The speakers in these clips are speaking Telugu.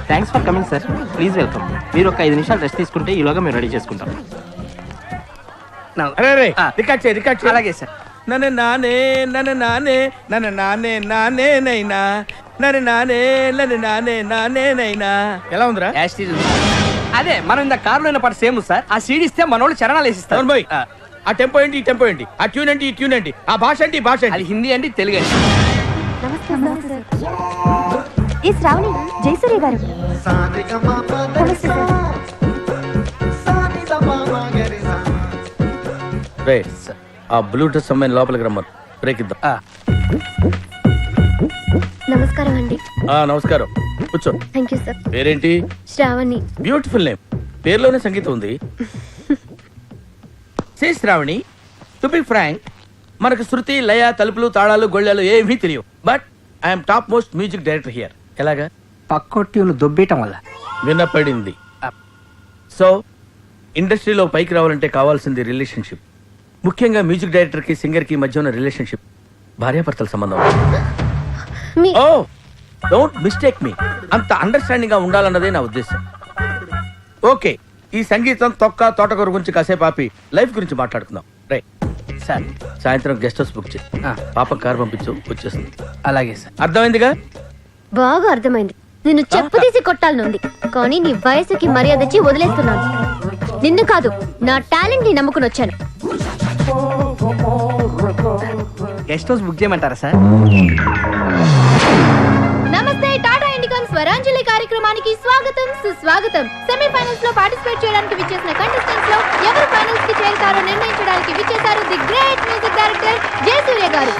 Thanks for coming sir. Please welcome. మీరు ఒక 5 నిమిషాలు రెస్ట్ తీసుకుంటే ఈలోగా మేము రెడీ చేసుకుంటాం. రికార్డ్ అలాగే సార్. నన్ను నానే నన్ను నానే నన్ను నానే నానే నైనా నన్ను నానే నన్ను నానే నానే నైనా. ఎలా ఉందిరా? అదే మనం ఇంత కారులో పాటు సేమ్ సార్. ఆ సీడీ ఇస్తే మనోళ్ళు చరణాలు వేసిస్తారు. పోయి ఆ టెంపో ఏంటి, ఈ టెంపో ఏంటి, ఆ ట్యూన్ ఏంటి, ఈ ట్యూన్ ఏంటి, ఆ భాష ఏంటి, ఈ భాష అది హిందీ అండి, తెలుగు అండి. ఈ శ్రావణి జయసూర్య గారు. ఆ బ్లూటూత్ అమ్మాయిని లోపలికి రమ్మను. బ్రేక్ ఇద్దాం. నమస్కారం అండి. నమస్కారం, కూర్చో. Thank you sir. పేరేంటి? శ్రావణి. Beautiful name. పేరులోనే సంగీతం ఉంది. Say Shravani, to be frank, మనకు శృతి, లయ, తలుపులు, తాళాలు, గొళ్ళాలు ఏమీ తెలియవు. But I'm top most music director here. ఎలాగా? పక్కొట్టిను దొబ్బేయటం వల్ల వినపడింది. సో ఇండస్ట్రీలో పైకి రావాలంటే కావాల్సింది రిలేషన్షిప్. ముఖ్యంగా మ్యూజిక్ డైరెక్టర్ కి సింగర్ కి మధ్య ఉన్న రిలేషన్షిప్ భార్యాభర్తల సంబంధం. ఓ డోంట్ మిస్టేక్ మీ. అంత అండర్స్టాండింగ్ గా ఉండాలన్నదే నా ఉద్దేశం. ఓకే, ఈ సంగీతం తొక్క తోటకూర గురించి కాసేపు ఆపి లైఫ్ గురించి మాట్లాడుకుందాం. Right sir. సాయంత్రం గెస్ట్ హౌస్ బుక్ చేయి. పాప కార్ పంపించు, వచ్చేస్తుంది. అలాగే సార్. అర్థమైందిగా? బాగా అర్థమైంది. నిన్ను చెప్పు తీసి కొట్టాలనుంది, కానీ నీ వయసుకి మర్యాద ఇచ్చి వదిలేస్తున్నాను. నిన్ను కాదు, నా టాలెంట్ ని నమ్ముకుని వచ్చాను. గెస్ట్ హౌస్ బుక్ చేయమంటారా సార్? నమస్తే, టాటా ఇండికాన్ స్వరాంజలి కార్యక్రమానికి స్వాగతం, సుస్వాగతం. సెమీఫైనల్స్ లో పార్టిసిపేట్ చేయడానికి విచ్చేసిన కంటెస్టెంట్స్ లో ఎవరు ఫైనల్స్ కి చేరుతారో నిర్ణయించడానికి విచ్చేశారు the great music director Jayasurya garu.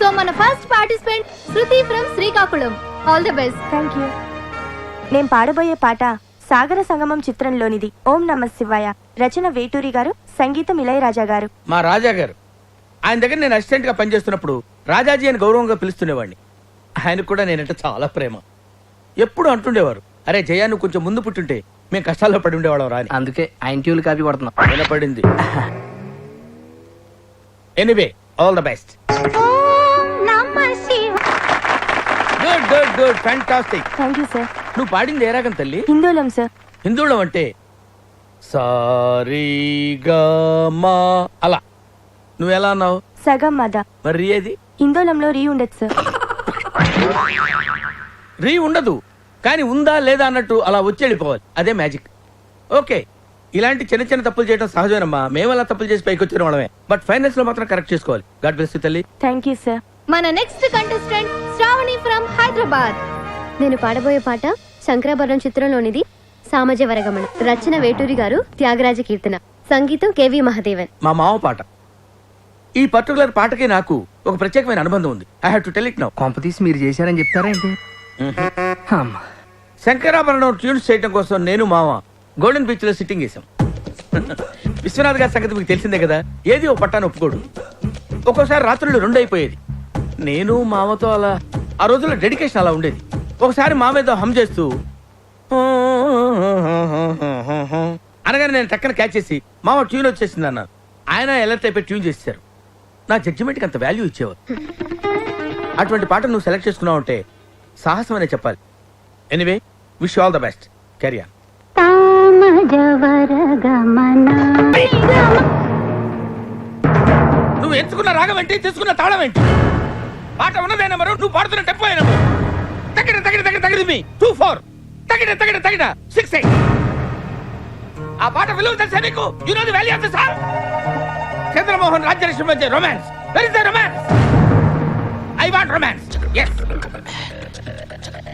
So మన first participant Shruti from Srikakulam. All the best. Thank you. నేను పాడబోయే పాట సాగర సంగమం చిత్రంలోనిది. ఓం నమ శివాయ. రచన వేటూరి గారు, సంగీతం ఇళయరాజా గారు. మా రాజా గారు. ఆయన దగ్గర నేను అసిస్టెంట్ గా పనిచేస్తున్నప్పుడు రాజాజీ అని గౌరవంగా పిలుస్తుండేవాడిని. ఆయనకు కూడా నేనంటే చాలా ప్రేమ. ఎప్పుడు అంటుండేవారు, అరే జయా నువ్వు కొంచెం ముందు పుట్టుంటే మేము కష్టాల్లో పడి ఉండేవాళ్ళం రాని. అందుకే ఆయన ట్యూల్ కాపీ కొడుతున్నాం. వినపడింది. Anyway, all the best. Good good good, fantastic. Thank you sir. నువ్వు పాడింది ఏ రాగం తల్లి? హిందోళం సార్. హిందోళం అంటే సారీగమా అలా. నువ్వు ఎలా అన్నావు? సగం మద. మరి ఏది? హిందోళంలో రీ ఉండదు సార్. రీ ఉండదు, కానీ ఉందా లేదా అన్నట్టు అలా వచ్చి వెళ్ళిపోవాలి. అదే మ్యాజిక్. ఓకే, ఇలాంటి చిన్న చిన్న తప్పులు చేయడం సహజమేనమ్మా. మేము అలా తప్పులు చేసి పైకి వచ్చిన వాళ్ళమే. బట్ ఫైనల్స్ లో మాత్రం కరెక్ట్ చేసుకోవాలి. గాడ్ బ్లెస్ యు తల్లి. Thank you sir. మన next contestant Shravani from Hyderabad. నేను పాడబోయే పాట శంకరాభరణం చిత్రంలోనిది. సామజ వరగమన. రచన వేటూరి గారు, త్యాగరాజ కీర్తన, సంగీతం కేవి మహాదేవన్. మా మామ పాట. ఈ పర్టికులర్ పాటకి నాకు ఒక ప్రత్యేకమైన అనుబంధం ఉంది. I have to tell it now. కొంప తీసి మీరు చేశారని చెప్తారేంటి? శంకరాభరణం ట్యూన్స్ చేయడం కోసం నేను మామ గోల్డెన్ బీచ్ లో సిట్టింగ్ చేశాం. విశ్వనాథ్ గారి సంగతి మీకు తెలిసిందే కదా. ఏది ఓ పట్టాను ఒప్పుకోడు. ఒక్కోసారి రాత్రులు 2 అయిపోయేది. నేను మామతో అలా ఆ రోజుల్లో డెడికేషన్ అలా ఉండేది. ఒకసారి మామ ఏదో హమ్ చేస్తూ అనగానే నేను టక్కన క్యాచ్ చేసి మామ ట్యూన్ వచ్చేసింది అన్నాను. ఆయన ఎలర్ట్ అయిపోయి ట్యూన్ చేశారు. నా జడ్జిమెంట్కి అంత వాల్యూ ఇచ్చేవారు. అటువంటి పాట నువ్వు సెలెక్ట్ చేసుకున్నావు అంటే సాహసం అనే చెప్పాలి. Anyway, wish all the best. Carry on. నువ్వు ఎంచుకున్న రాగం ఏంటి, తీసుకున్న తాళం ఏంటి? పాట ఉన్నదే నెంబరు, నువ్వు పాడుతున్న టెంపో నెంబరు. తగిన తగిన తగిన తగిన మీ 2-4 తగిన తగిన తగిన 6-8. ఆ పాట విలువ తెలుసా నీకు? You know the value of the song. Chandramohan Rajyalakshmi మధ్య romance. Where is the romance? I want romance. yes.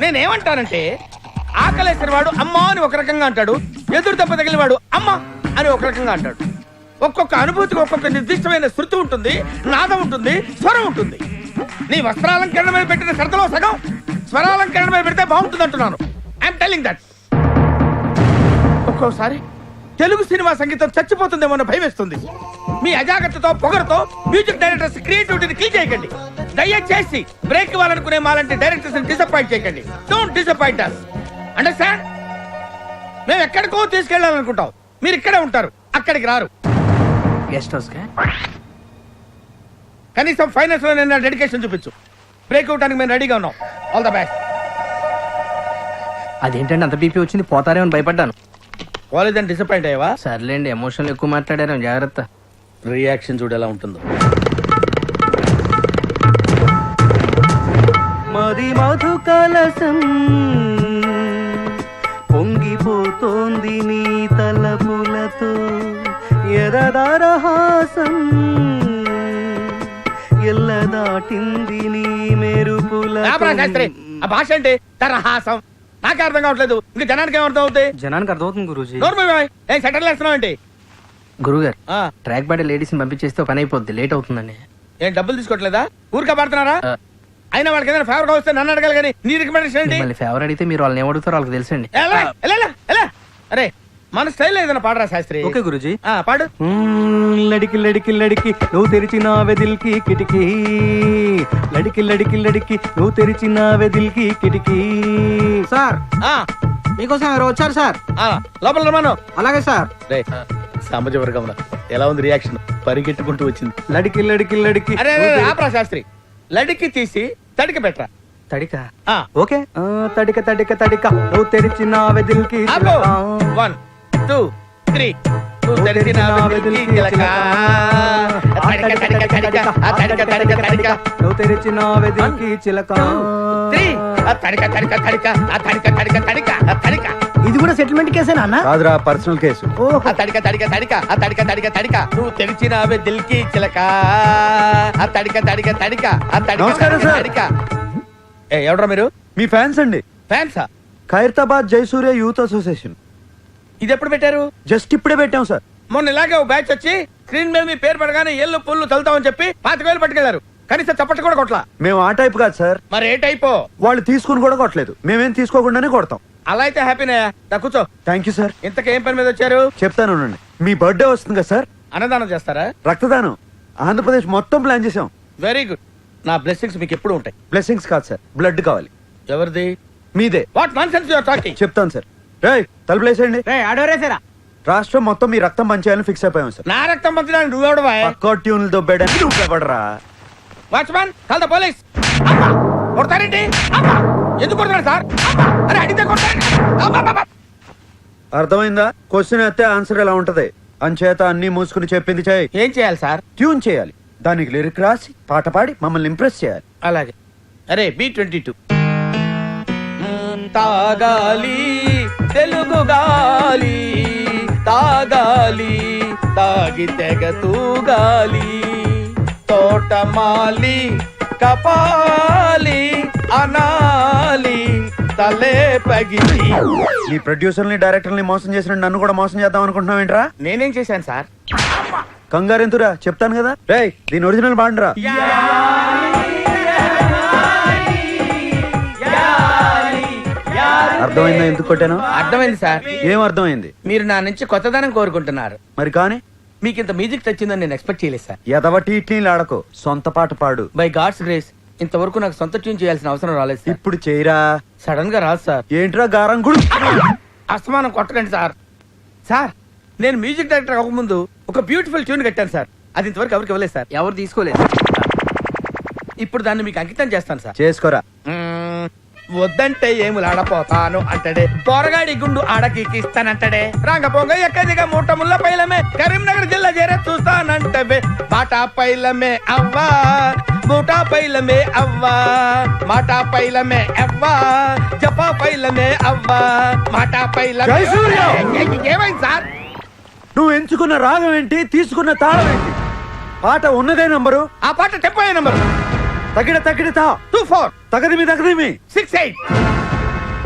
నేనేమంటానంటే, ఆకలేసిన వాడు అమ్మా అని ఒక రకంగా అంటాడు, ఎదురు దెబ్బ తగిలిన వాడు అమ్మ అని ఒక రకంగా అంటాడు. ఒక్కొక్క అనుభూతికి ఒక్కొక్క నిర్దిష్టమైన శృతి ఉంటుంది, నాదం ఉంటుంది, స్వరం ఉంటుంది. నీ వస్త్రాలంకరణ మీద పెట్టిన శ్రద్ధలో సగం స్వరాలంకరణ మీద పెడితే బాగుంటుంది అంటున్నాను. I'm telling that. ఒక్కోసారి తెలుగు సినిమా సంగీతం చచ్చిపోతుందేమో అన్న భయం వేస్తుంది. మీ అజాగ్రత్తతో పొగరుతో మ్యూజిక్ డైరెక్టర్స్ క్రియేటివిటీని కిల్ చేయకండి. దయచేసి బ్రేక్ ఇవ్వాలనుకునే మాలాంటి డైరెక్టర్స్ డిసప్పాయింట్ చేయకండి. Don't disappoint us. అండర్స్టాండ్? మేము ఎక్కడికో తీసుకెళ్లాలనుకుంటాం, మీరు ఇక్కడే ఉంటారు, అక్కడికి రారు. గెస్ట్ హౌస్ కా? కనీసం ఫైనల్స్ లో నేను డెడికేషన్ చూపించు. బ్రేక్ అవడానికి మేము రెడీగా ఉన్నాం. All the best. అదేంటండి అంత బీపీ వచ్చింది, పోతారేమని భయపడ్డాను. కాలేజ్ డిసప్పాయింట్ అయ్యావా? సర్లేండి, ఎమోషన్లు ఎక్కువ మాట్లాడారు, జాగ్రత్త. రియాక్షన్ చూడు ఎలా ఉంటుందో. మది మధు కలసం పొంగిపోతోంది నీ తలపులతో, ఎదరహాసం ఎల్ల దాటింది నీ మెరుపుల. శాస్త్రి, ఆ భాష అంటే తరహాసం నాకే అర్థం కావట్లేదు. ఇంకా జనానికి ఏమర్థం అవుతాయి? జనానికి అర్థమవుతుంది గురూజీ. ఏం సెటిల్ వేస్తున్నావు ఏంటి? గురుగారు, ఆ, ట్రాక్ బాడీ లేడీస్ ని పంపించేస్తే పని అయిపోద్ది, లేట్ అవుతుందండి. ఏం డబ్బులు తీసుకోవట్లేదా? ఊరికే పడుతున్నారా? అయినా వాళ్ళకి ఏదైనా ఫేవర్ వస్తే నన్ను అడగాలి కానీ నీ రికమెండేషన్ ఏంటి? మళ్ళీ ఫేవర్ అడిగితే మీరు వాళ్ళని ఏమడుగుతారో వాళ్ళకి తెలుసండి. ఎలా, ఎలా, ఎలా, ఎలా? అరే మన స్టైల్ ఏదైనా పాడరా శాస్త్రి. ఓకే గురూజీ. పాడు. లడికి లడికి లడికి నువ్వు తెరిచిన వెదిల్కి కిటికీ, లడికి లడికి లడికి నువ్వు తెరిచిన వెదిల్కి కిటికీ. సార్, ఆ, మీకోసం ఎవరు వచ్చారు సార్? ఆ, లోపల రమ్మను. అలాగే సార్. రే సామాజ వర్గం ఎలా ఉంది రియాక్షన్? పరిగెట్టుకుంటూ వచ్చింది. లడికి లడికి లడికి అరే ఆపరా శాస్త్రి. లడికి తీసి తడికి పెట్టరా. తడిక. ఆ, ఓకే. తడిక తడిక తడిక నువ్వు తెరిచిన వెదిల్కి ఆపు. 1 2 3 నువ్వు తెరిచిన వెదిల్కి చిలక. తడిక తడిక తడిక, ఆ తడిక తడిక తడిక. నువ్వు తెరిచిన వెదిల్కి చిలక. 3 ఆ తడిక తడిక తడిక, ఆ తడిక తడిక తడిక, ఆ తడిక. ఇది కూడా సెటిల్మెంట్ కేసేనా అన్న? కాదురా, పర్సనల్ కేసు. ఆ తడిక తడిక తడిక, ఆ తడిక తడిక తడిక. నువ్వు తెరిచిన వెదిల్కి చిలక. ఆ తడిక తడిక తడిక, ఆ తడిక నమస్కారం తడిక సార్. తడిక. ఏ ఎవడ్రా మీరు? మీ ఫ్యాన్స్ అండి. ఫ్యాన్సా? Khairatabad Jayasurya youth association. ఇది ఎప్పుడు పెట్టారు? జస్ట్ ఇప్పుడే పెట్టాం సార్. మొన్న ఇలాగే ఓ బ్యాచ్ వచ్చి స్క్రీన్ మీద మీ పేరు పడగానే ఏళ్ళు పుల్లు తలుతామని చెప్పి 25,000 పట్టుకెళ్లారు. కనీసం చప్పట్లు కూడా కొట్లా. మేము ఆ టైప్ కాదు సార్. మరి ఏ టైపో? వాళ్ళు తీసుకుని కూడా కొట్టలేదు, మేమేం తీసుకోకుండానే కొడతాం. అలా అయితే హ్యాపీనే. దా కూర్చో. Thank you sir. ఇంతకేం పని మీద వచ్చారు? చెప్తాను ఉండండి. మీ బర్త్డే వస్తుంది కదా సార్, అన్నదానం చేస్తారా? రక్తదానం ఆంధ్రప్రదేశ్ మొత్తం ప్లాన్ చేసాం. Very good. నా బ్లెస్సింగ్స్ మీకు ఎప్పుడు ఉంటాయి. బ్లెస్సింగ్స్ కాదు సార్, బ్లడ్ కావాలి. ఎవరిది? మీదే. What nonsense you are talking? చెప్తాను సార్. రేయ్ తలుపులేసేయండి. ఆడోరేసారా? రాష్ట్రం మొత్తం మీ రక్తం పంచేయాలని ఫిక్స్ అయిపోయాం సార్. నా రక్తం పంచడానికి నువ్వెవడవా? పక్క ట్యూన్లు దొబ్బేయడానికి నువ్వెవడరా? Watchman, call the police. కొడతారేంటి? ఎందుకు కొడతారు సార్? అరే అడిగితే కొడతారు. అర్థమైందా? క్వశ్చన్ అయితే ఆన్సర్ ఎలా ఉంటది. అంచేత అన్ని మూసుకుని చెప్పింది చేయి. ఏం చేయాలి సార్? ట్యూన్ చేయాలి, దానికి లిరిక్ రాసి పాట పాడి మమ్మల్ని ఇంప్రెస్ చేయాలి. అలాగే. అరే B22 తాగాలి తెలుగు గాలి, తాగాలి తాగి తెగ తూగాలి, తోటమాలి కపాలి అనాలి తలే పగిలి. నీ ప్రొడ్యూసర్ని డైరెక్టర్ని మోసం చేసిన నన్ను కూడా మోసం చేద్దాం అనుకుంటున్నావు ఏంట్రా? నేనేం చేశాను సార్? కంగారెంతురా, చెప్తాను కదా. రేయ్ దీని ఒరిజినల్ బాండ్రా. అర్థమైందా ఎందుకు కొట్టాను? అర్థమైంది సార్. ఏం అర్థమైంది? మీరు నా నుంచి కొత్తదనం కోరుకుంటున్నారు. మరి కానీ మీకు ఇంత మ్యూజిక్ వచ్చిందని నేను ఎక్స్పెక్ట్ చేయలేదు సార్. ఎదవ టీట్లీలు ఆడకో, సొంత పాట పాడు. బై గాడ్స్ గ్రేస్ ఇంతవరకు నాకు సొంత ట్యూన్ చేయాల్సిన అవసరం రాలేదు సార్. ఇప్పుడు చేయరా. సడన్ గా రాదు సార్. ఏంట్రా గారం గుడు? అస్తమానం కొట్టకండి సార్. సార్ నేను మ్యూజిక్ డైరెక్టర్ అవ్వకముందు ఒక బ్యూటిఫుల్ ట్యూన్ కట్టాను సార్. అది ఇంతవరకు ఎవరికి ఇవ్వలేదు సార్. ఎవరు తీసుకోలేదు. ఇప్పుడు దాన్ని మీకు అంకితం చేస్తాను సార్. చేసుకోరా. వద్దంటే ఏములాడపోతాను అంటడే, పొరగాడి గుండు ఆడకిస్తానంటడే, రంగపోంగ ఎక్కదిగా మూట ముళ్ళ పైలమే, కరీంనగర్ జిల్లా చేరే చూస్తానంటవే, బాటా పైలమే అవ్వా మూటా పైలమే అవ్వా, మాటా పైలమే అవ్వా జపా పైలమే అవ్వా, మాటా పైలమే. జయసూర్య! ఏమైంది సార్? నువ్వు ఎంచుకున్న రాగం ఏంటి, తీసుకున్న తాళం ఏంటి? పాట ఉన్నదే నంబరు, ఆ పాట చెప్పే నంబరు తగిడ తగిడతా 24 తగదిమి తగదిమి 68.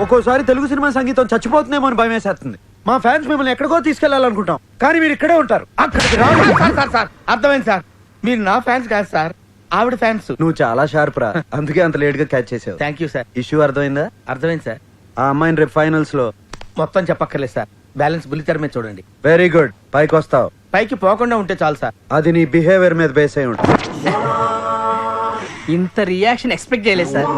ఒక్కోసారి తెలుగు సినిమా సంగీతం చచ్చిపోతుందేమో అని భయం వేసేస్తుంది. మా ఫ్యాన్స్ మిమ్మల్ని ఎక్కడికో తీసుకెళ్లాలనుకుంటాం, కానీ మీరు ఇక్కడే ఉంటారు. అక్కడికి రావు. సార్ సార్ సార్ అర్థమైంది సార్. మీరు నా ఫ్యాన్స్ కాదు సార్, ఆవిడ ఫ్యాన్స్. నువ్వు చాలా షార్ప్ రా, అందుకే అంత లేట్ గా క్యాచ్ చేసావు. Thank you sir. ఇష్యూ అర్థమైందా? అర్థమైంది సార్. ఆ అమ్మాయిని రేపు ఫైనల్స్ లో మొత్తం చెప్పక్కర్లేదు సార్, బ్యాలెన్స్ బుల్లితెర మీద చూడండి. వెరీ గుడ్, పైకి వస్తావు. పైకి పోకుండా ఉంటే చాలు సార్. అది నీ బిహేవియర్ మీద బేస్ అయి ఉంటుంది. ఇంత రియాక్షన్ ఎక్స్పెక్ట్ చేయలేదు సార్.